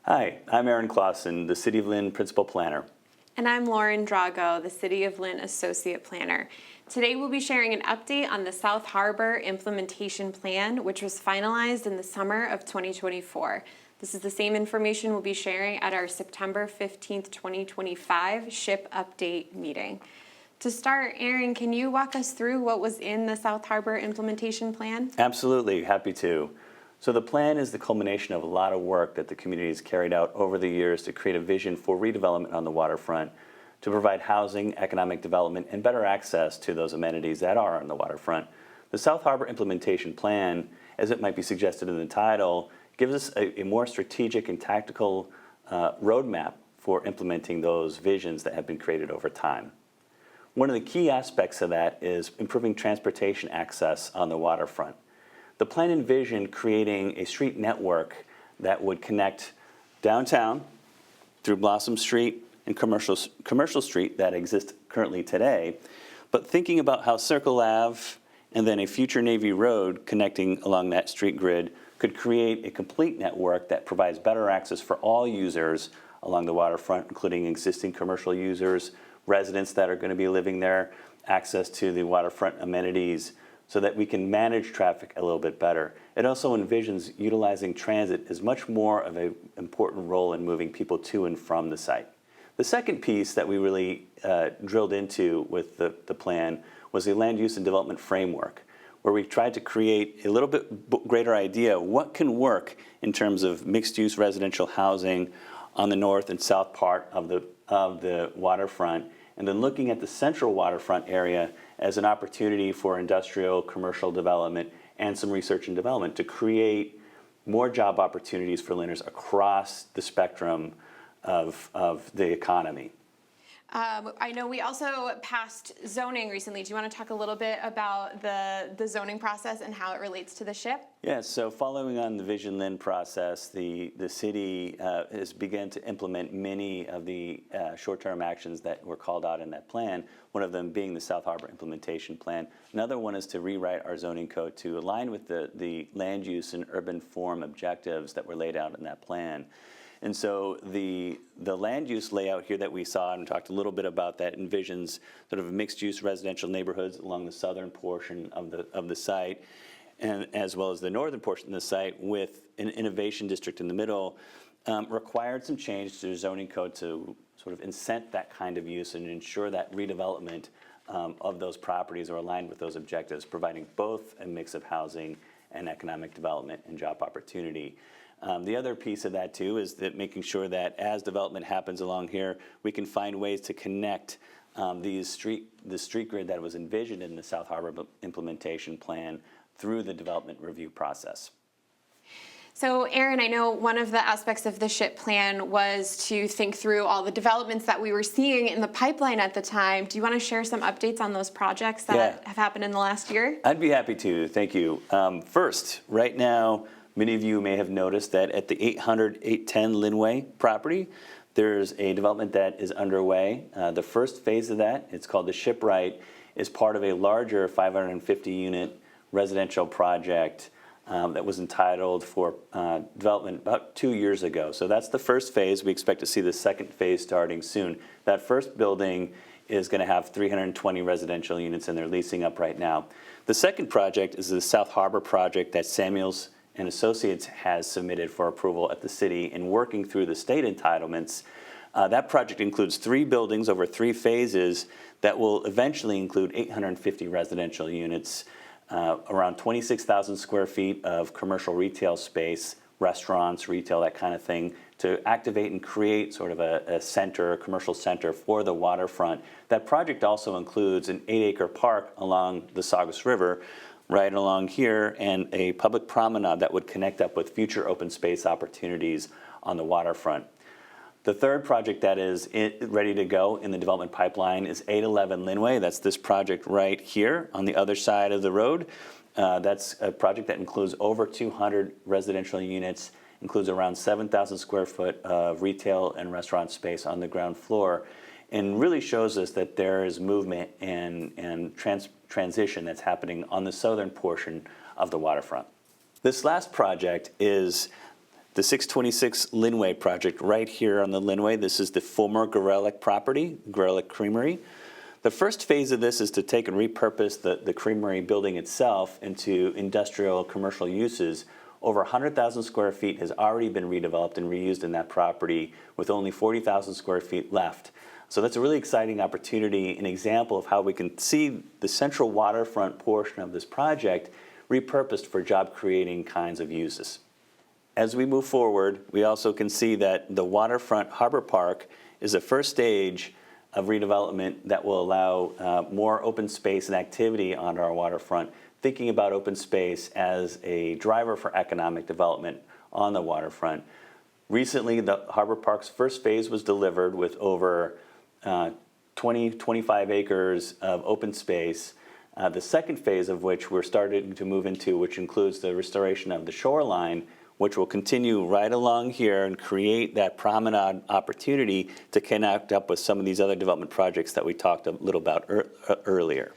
Hi, I'm Aaron Clausen, the City of Lynn Principal Planner. And I'm Lauren Drago, the City of Lynn Associate Planner. Today we'll be sharing an update on the South Harbor Implementation Plan, which was finalized in the summer of 2024. This is the same information we'll be sharing at our September 15th, 2025 SHIP update meeting. To start, Aaron, can you walk us through what was in the South Harbor Implementation Plan? Absolutely, happy to. So the plan is the culmination of a lot of work that the community has carried out over the years to create a vision for redevelopment on the waterfront, to provide housing, economic development, and better access to those amenities that are on the waterfront. The South Harbor Implementation Plan, as it might be suggested in the title, gives us a more strategic and tactical roadmap for implementing those visions that have been created over time. One of the key aspects of that is improving transportation access on the waterfront. The plan envisioned creating a street network that would connect downtown through Blossom Street and Commercial Street that exists currently today, but thinking about how Circle Ave and then a future Navy Road connecting along that street grid could create a complete network that provides better access for all users along the waterfront, including existing commercial users, residents that are going to be living there, access to the waterfront amenities, so that we can manage traffic a little bit better. It also envisions utilizing transit as much more of an important role in moving people to and from the site. The second piece that we really drilled into with the plan was the land use and development framework, where we tried to create a little bit greater idea what can work in terms of mixed-use residential housing on the north and south part of the waterfront, and then looking at the central waterfront area as an opportunity for industrial, commercial development, and some research and development to create more job opportunities for Lynners across the spectrum of the economy. I know we also passed zoning recently. Do you want to talk a little bit about the zoning process and how it relates to the SHIP? Yes, so following on the Vision Lynn process, the city has begun to implement many of the short-term actions that were called out in that plan, one of them being the South Harbor Implementation Plan. Another one is to rewrite our zoning code to align with the land use and urban form objectives that were laid out in that plan. And so the land use layout here that we saw and talked a little bit about that envisions sort of mixed-use residential neighborhoods along the southern portion of the site, and as well as the northern portion of the site, with an innovation district in the middle. Required some change to the zoning code to sort of incent that kind of use and ensure that redevelopment of those properties are aligned with those objectives, providing both a mix of housing and economic development and job opportunity. The other piece of that too is that making sure that as development happens along here, we can find ways to connect the street grid that was envisioned in the South Harbor Implementation Plan through the development review process. So, Aaron, I know one of the aspects of the SHIP plan was to think through all the developments that we were seeing in the pipeline at the time. Do you want to share some updates on those projects that have happened in the last year? I'd be happy to, thank you. First, right now, many of you may have noticed that at the 810 Linway property, there's a development that is underway. The first phase of that, it's called the Shipwright, is part of a larger 550-unit residential project that was entitled for development about 2 years ago. So that's the first phase. We expect to see the second phase starting soon. That first building is going to have 320 residential units, and they're leasing up right now. The second project is the South Harbor project that Samuels and Associates has submitted for approval at the city and working through the state entitlements. That project includes 3 buildings over 3 phases that will eventually include 850 residential units, around 26,000 square feet of commercial retail space, restaurants, retail, that kind of thing, to activate and create sort of a center, a commercial center for the waterfront. That project also includes an 8-acre park along the Saugus River, right along here, and a public promenade that would connect up with future open space opportunities on the waterfront. The third project that is ready to go in the development pipeline is 811 Linway. That's this project right here on the other side of the road. That's a project that includes over 200 residential units, includes around 7,000 square foot of retail and restaurant space on the ground floor, and really shows us that there is movement and transition that's happening on the southern portion of the waterfront. This last project is The 626 Linway project right here on the Linway. This is the former Gorelick property, Gorelick Creamery. The first phase of this is to take and repurpose the creamery building itself into industrial commercial uses. Over 100,000 square feet has already been redeveloped and reused in that property with only 40,000 square feet left. So that's a really exciting opportunity, an example of how we can see the central waterfront portion of this project repurposed for job-creating kinds of uses. As we move forward, we also can see that the waterfront harbor park is the first stage of redevelopment that will allow more open space and activity on our waterfront, thinking about open space as a driver for economic development on the waterfront. Recently, the harbor park's first phase was delivered with over 25 acres of open space. The second phase of which we're starting to move into, which includes the restoration of the shoreline, which will continue right along here and create that promenade opportunity to connect up with some of these other development projects that we talked a little about earlier.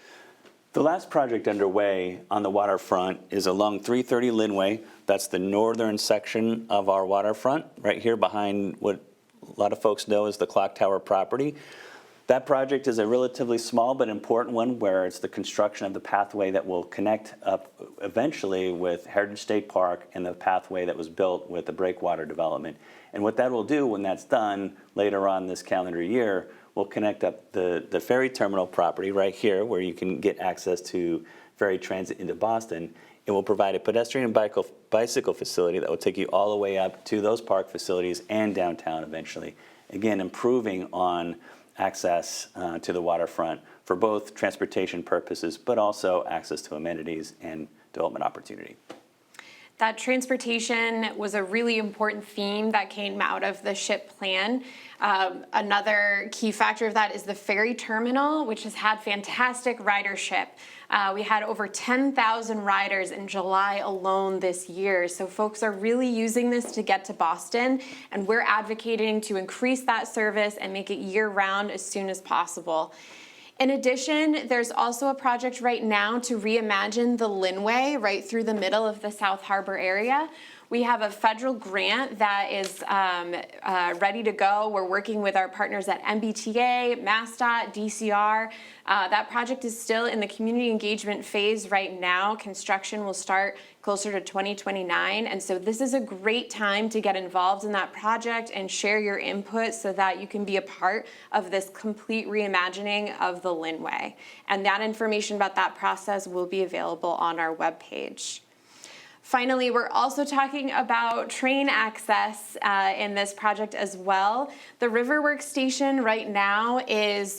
The last project underway on the waterfront is along 330 Linway. That's the northern section of our waterfront, right here behind what a lot of folks know as the Clock Tower property. That project is a relatively small but important one, where it's the construction of the pathway that will connect up eventually with Heritage State Park and the pathway that was built with the breakwater development. And what that will do when that's done later on this calendar year will connect up the ferry terminal property right here, where you can get access to ferry transit into Boston. It will provide a pedestrian and bicycle facility that will take you all the way up to those park facilities and downtown eventually. Again, improving on access to the waterfront for both transportation purposes, but also access to amenities and development opportunity. That transportation was a really important theme that came out of the SHIP plan. Another key factor of that is the ferry terminal, which has had fantastic ridership. We had over 10,000 riders in July alone this year. So folks are really using this to get to Boston, and we're advocating to increase that service and make it year-round as soon as possible. In addition, there's also a project right now to reimagine the Linway right through the middle of the South Harbor area. We have a federal grant that is ready to go. We're working with our partners at MBTA, MassDOT, DCR. That project is still in the community engagement phase right now. Construction will start closer to 2029. And so this is a great time to get involved in that project and share your input so that you can be a part of this complete reimagining of the Linway. And that information about that process will be available on our webpage. Finally, we're also talking about train access in this project as well. The Riverworks station right now is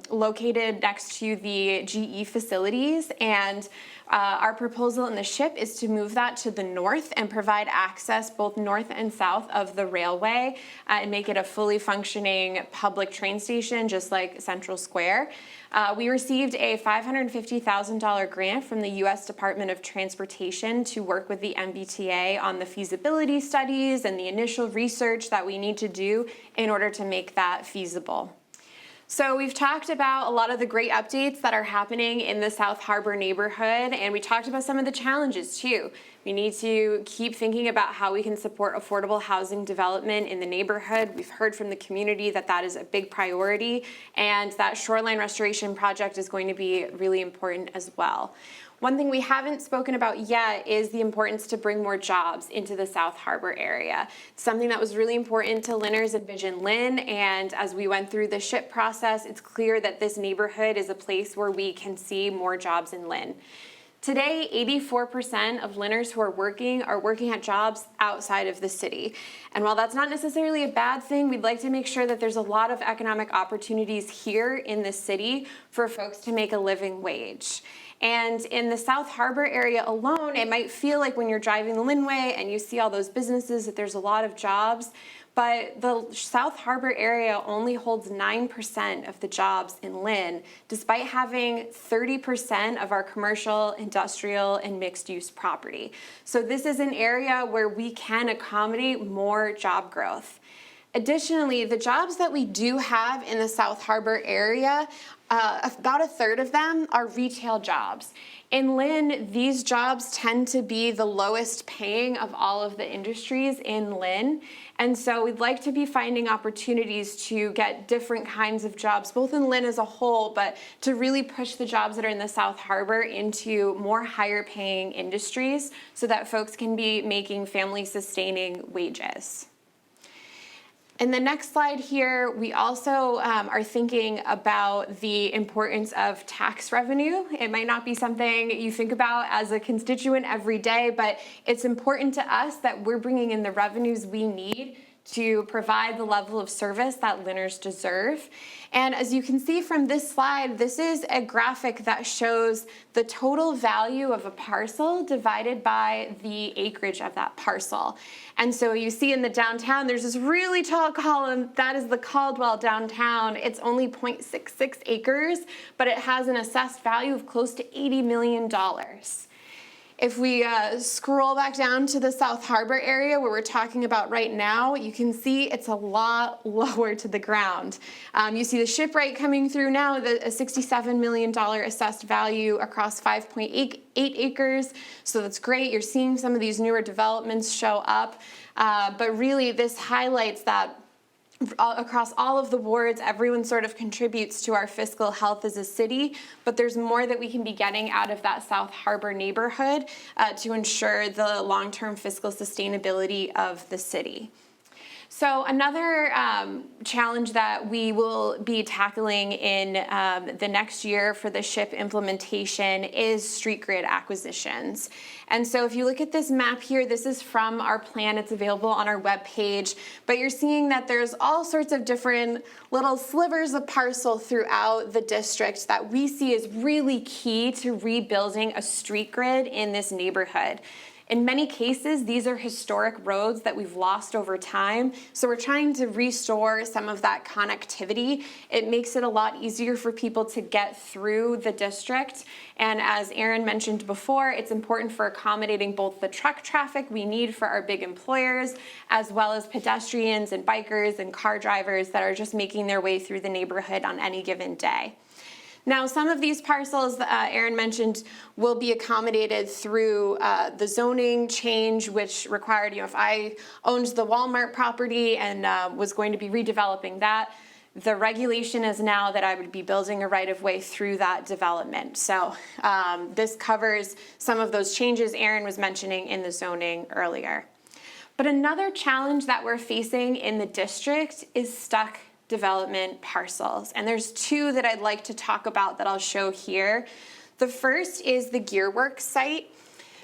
located next to the GE facilities, and our proposal in the SHIP is to move that to the north and provide access both north and south of the railway and make it a fully functioning public train station, just like Central Square. We received a $550,000 grant from the U.S. Department of Transportation to work with the MBTA on the feasibility studies and the initial research that we need to do in order to make that feasible. So we've talked about a lot of the great updates that are happening in the South Harbor neighborhood, and we talked about some of the challenges too. We need to keep thinking about how we can support affordable housing development in the neighborhood. We've heard from the community that that is a big priority, and that shoreline restoration project is going to be really important as well. One thing we haven't spoken about yet is the importance to bring more jobs into the South Harbor area. Something that was really important to Lynners and Vision Lynn, and as we went through the SHIP process, it's clear that this neighborhood is a place where we can see more jobs in Lynn. Today, 84% of Lynners who are working at jobs outside of the city. And while that's not necessarily a bad thing, we'd like to make sure that there's a lot of economic opportunities here in the city for folks to make a living wage. And in the South Harbor area alone, it might feel like when you're driving the Linway and you see all those businesses that there's a lot of jobs, but the South Harbor area only holds 9% of the jobs in Lynn, despite having 30% of our commercial, industrial, and mixed-use property. So this is an area where we can accommodate more job growth. Additionally, the jobs that we do have in the South Harbor area about a third of them are retail jobs. In Lynn, these jobs tend to be the lowest paying of all of the industries in Lynn. And so we'd like to be finding opportunities to get different kinds of jobs, both in Lynn as a whole, but to really push the jobs that are in the South Harbor into more higher paying industries so that folks can be making family sustaining wages. In the next slide here, we also are thinking about the importance of tax revenue. It might not be something you think about as a constituent every day, but it's important to us that we're bringing in the revenues we need to provide the level of service that Lynners deserve. And as you can see from this slide, this is a graphic that shows the total value of a parcel divided by the acreage of that parcel. And so you see in the downtown, there's this really tall column, that is the Caldwell downtown. It's only 0.66 acres, but it has an assessed value of close to $80 million. If we scroll back down to the South Harbor area where we're talking about right now, you can see it's a lot lower to the ground. You see the shipwright coming through now, a $67 million assessed value across 5.8 acres. So that's great. You're seeing some of these newer developments show up. But really, this highlights that across all of the wards, everyone sort of contributes to our fiscal health as a city, but there's more that we can be getting out of that South Harbor neighborhood to ensure the long-term fiscal sustainability of the city. So another challenge that we will be tackling in the next year for the SHIP implementation is street grid acquisitions. And so if you look at this map here, this is from our plan. It's available on our webpage, but you're seeing that there's all sorts of different little slivers of parcel throughout the district that we see as really key to rebuilding a street grid in this neighborhood. In many cases, these are historic roads that we've lost over time, so we're trying to restore some of that connectivity. It makes it a lot easier for people to get through the district, and as Aaron mentioned before, it's important for accommodating both the truck traffic we need for our big employers, as well as pedestrians and bikers and car drivers that are just making their way through the neighborhood on any given day. Now, some of these parcels that Aaron mentioned will be accommodated through the zoning change, which required, if I owned the Walmart property and was going to be redeveloping that, the regulation is now that I would be building a right-of-way through that development. So this covers some of those changes Aaron was mentioning in the zoning earlier. But another challenge that we're facing in the district is stuck development parcels. And there's two that I'd like to talk about that I'll show here. The first is the Gearworks site.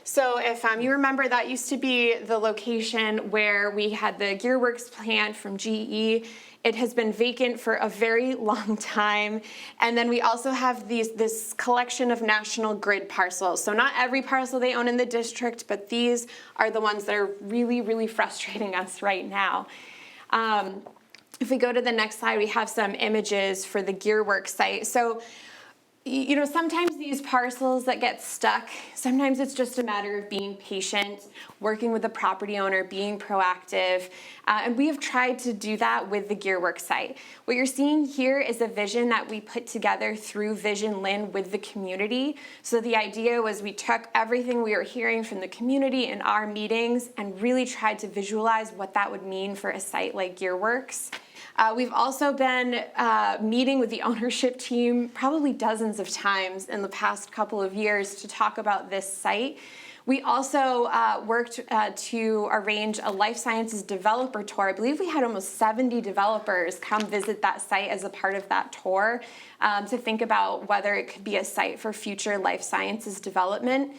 So if you remember, that used to be the location where we had the Gearworks plant from GE. It has been vacant for a very long time. And then we also have this collection of National Grid parcels. So not every parcel they own in the district, but these are the ones that are really, really frustrating us right now. If we go to the next slide, we have some images for the Gearworks site. So, sometimes these parcels that get stuck, sometimes it's just a matter of being patient, working with the property owner, being proactive. And we have tried to do that with the Gearworks site. What you're seeing here is a vision that we put together through Vision Lynn with the community. So the idea was we took everything we were hearing from the community in our meetings and really tried to visualize what that would mean for a site like Gearworks. We've also been meeting with the ownership team probably dozens of times in the past couple of years to talk about this site. We also worked to arrange a life sciences developer tour. I believe we had almost 70 developers come visit that site as a part of that tour to think about whether it could be a site for future life sciences development.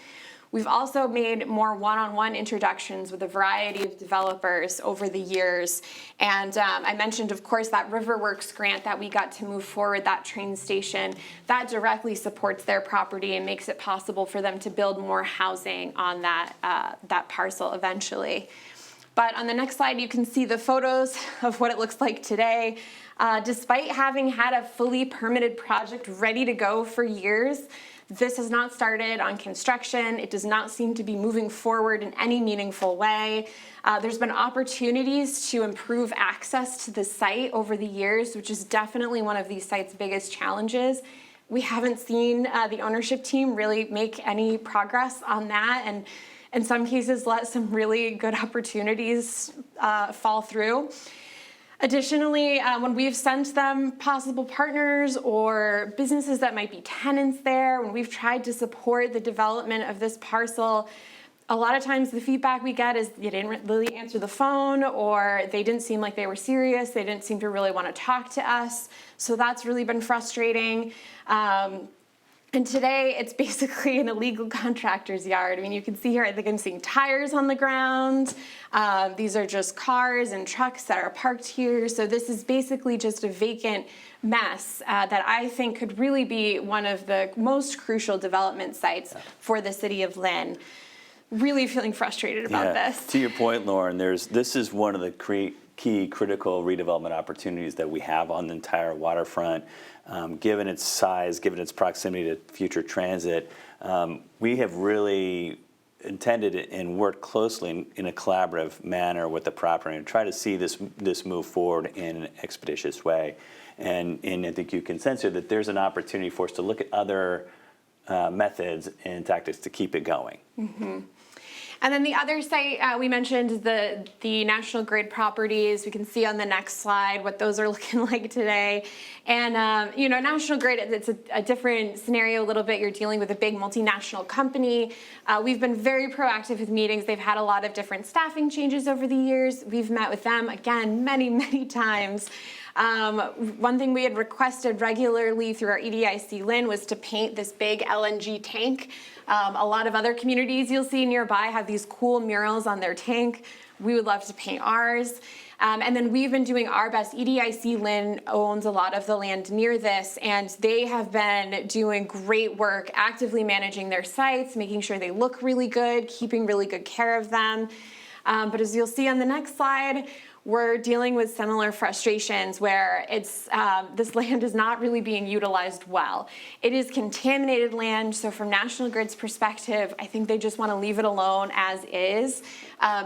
We've also made more one-on-one introductions with a variety of developers over the years. And I mentioned, of course, that Riverworks grant that we got to move forward, that train station, that directly supports their property and makes it possible for them to build more housing on that parcel eventually. But on the next slide, you can see the photos of what it looks like today. Despite having had a fully permitted project ready to go for years, This has not started on construction. It does not seem to be moving forward in any meaningful way. There's been opportunities to improve access to the site over the years, which is definitely one of these sites' biggest challenges. We haven't seen the ownership team really make any progress on that, and in some cases let some really good opportunities fall through. Additionally, when we've sent them possible partners or businesses that might be tenants there, when we've tried to support the development of this parcel, a lot of times the feedback we get is they didn't really answer the phone, or they didn't seem like they were serious. They didn't seem to really want to talk to us. So that's really been frustrating. And today it's basically an illegal contractor's yard. I mean, you can see here, I think I'm seeing tires on the ground. These are just cars and trucks that are parked here. So this is basically just a vacant mess that I think could really be one of the most crucial development sites for the city of Lynn. Really feeling frustrated about this. To your point, Lauren, this is one of the key critical redevelopment opportunities that we have on the entire waterfront. Given its size, given its proximity to future transit, we have really intended and worked closely in a collaborative manner with the property and try to see this move forward in an expeditious way. And I think you can sense here that there's an opportunity for us to look at other methods and tactics to keep it going. Mm-hmm. And then the other site we mentioned, the National Grid properties. We can see on the next slide what those are looking like today. And National Grid, it's a different scenario a little bit. You're dealing with a big multinational company. We've been very proactive with meetings. They've had a lot of different staffing changes over the years. We've met with them, again, many, many times. One thing we had requested regularly through our EDIC Lynn was to paint this big LNG tank. A lot of other communities you'll see nearby have these cool murals on their tank. We would love to paint ours. And then we've been doing our best. EDIC Lynn owns a lot of the land near this, and they have been doing great work, actively managing their sites, making sure they look really good, keeping really good care of them. But as you'll see on the next slide, we're dealing with similar frustrations where this land is not really being utilized well. It is contaminated land, so from National Grid's perspective, I think they just want to leave it alone as is.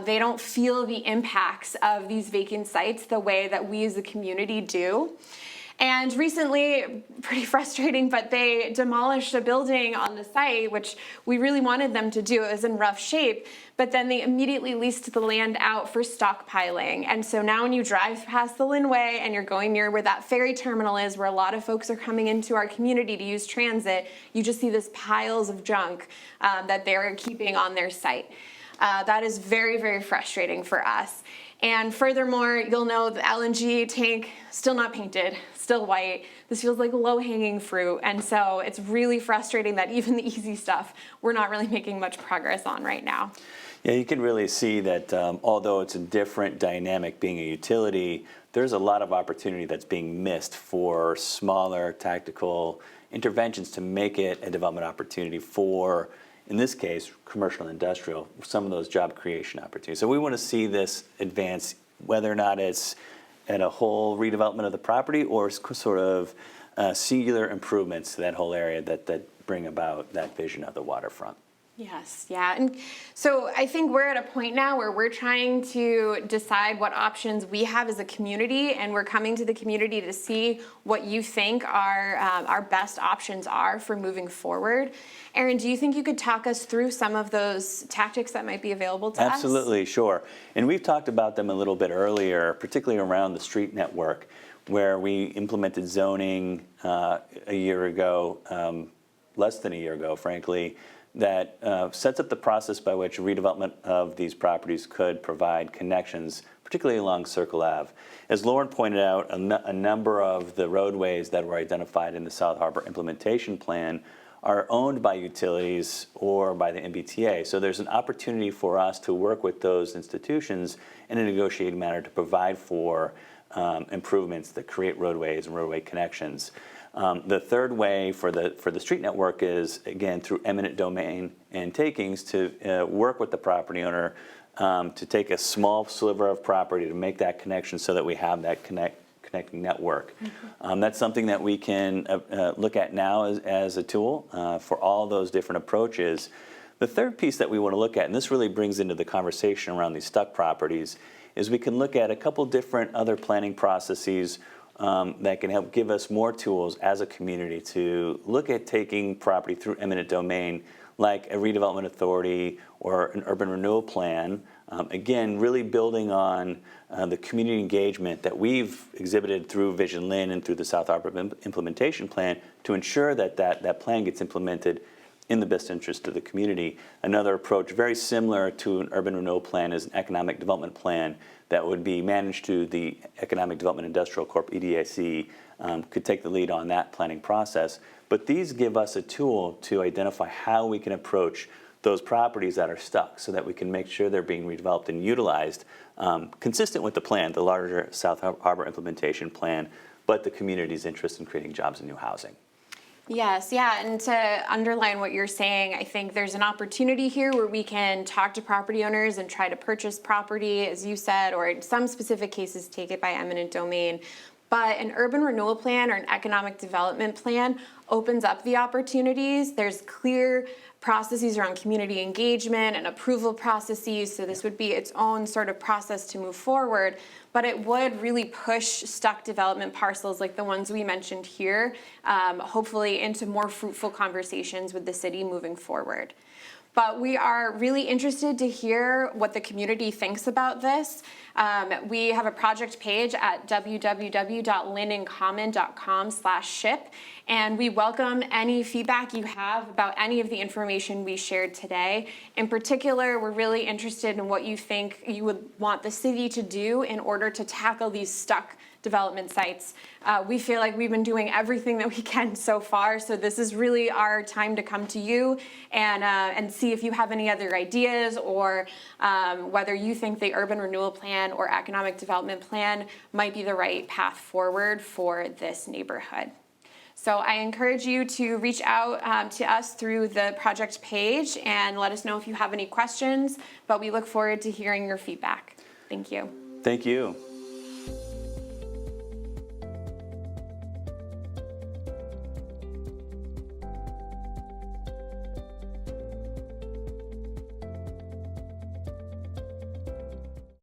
They don't feel the impacts of these vacant sites the way that we as a community do. And recently, pretty frustrating, but they demolished a building on the site, which we really wanted them to do. It was in rough shape, but then they immediately leased the land out for stockpiling. And so now when you drive past the Linway and you're going near where that ferry terminal is, where a lot of folks are coming into our community to use transit, you just see this piles of junk that they're keeping on their site. That is very, very frustrating for us. And furthermore, you'll know the LNG tank, still not painted, still white. This feels like low-hanging fruit. And so it's really frustrating that even the easy stuff, we're not really making much progress on right now. Yeah, you can really see that although it's a different dynamic being a utility, there's a lot of opportunity that's being missed for smaller tactical interventions to make it a development opportunity for, in this case, commercial and industrial, some of those job creation opportunities. So we want to see this advance, whether or not it's at a whole redevelopment of the property or sort of singular improvements to that whole area that bring about that vision of the waterfront. Yes, yeah. And so I think we're at a point now where we're trying to decide what options we have as a community, and we're coming to the community to see what you think our best options are for moving forward. Aaron, do you think you could talk us through some of those tactics that might be available to us? Absolutely, sure. And we've talked about them a little bit earlier, particularly around the street network, where we implemented zoning a year ago, less than a year ago, frankly, that sets up the process by which redevelopment of these properties could provide connections, particularly along Circle Ave. As Lauren pointed out, a number of the roadways that were identified in the South Harbor implementation plan are owned by utilities or by the MBTA. So there's an opportunity for us to work with those institutions in a negotiated manner to provide for improvements that create roadways and roadway connections. The third way for the street network is, again, through eminent domain and takings to work with the property owner to take a small sliver of property to make that connection so that we have that interconnecting network. That's something that we can look at now as a tool for all those different approaches. The third piece that we want to look at, and this really brings into the conversation around these stuck properties, is we can look at a couple different other planning processes that can help give us more tools as a community to look at taking property through eminent domain, like a redevelopment authority or an urban renewal plan. Again, really building on the community engagement that we've exhibited through Vision Lynn and through the South Harbor implementation plan to ensure that that plan gets implemented in the best interest of the community. Another approach very similar to an urban renewal plan is an economic development plan that would be managed to the Economic Development Industrial Corp, EDIC, could take the lead on that planning process. But these give us a tool to identify how we can approach those properties that are stuck so that we can make sure they're being redeveloped and utilized consistent with the plan, the larger South Harbor implementation plan, but the community's interest in creating jobs and new housing. Yes, yeah, and to underline what you're saying, I think there's an opportunity here where we can talk to property owners and try to purchase property, as you said, or in some specific cases take it by eminent domain. But an urban renewal plan or an economic development plan opens up the opportunities. There's clear processes around community engagement and approval processes, so this would be its own sort of process to move forward, but it would really push stuck development parcels like the ones we mentioned here, hopefully into more fruitful conversations with the city moving forward. But we are really interested to hear what the community thinks about this. We have a project page at www.linnincommon.com/ship, and we welcome any feedback you have about any of the information we shared today. In particular, we're really interested in what you think you would want the city to do in order to tackle these stuck development sites. We feel like we've been doing everything that we can so far, so this is really our time to come to you and see if you have any other ideas or whether you think the urban renewal plan or economic development plan might be the right path forward for this neighborhood. So I encourage you to reach out to us through the project page and let us know if you have any questions, but we look forward to hearing your feedback. Thank you. Thank you.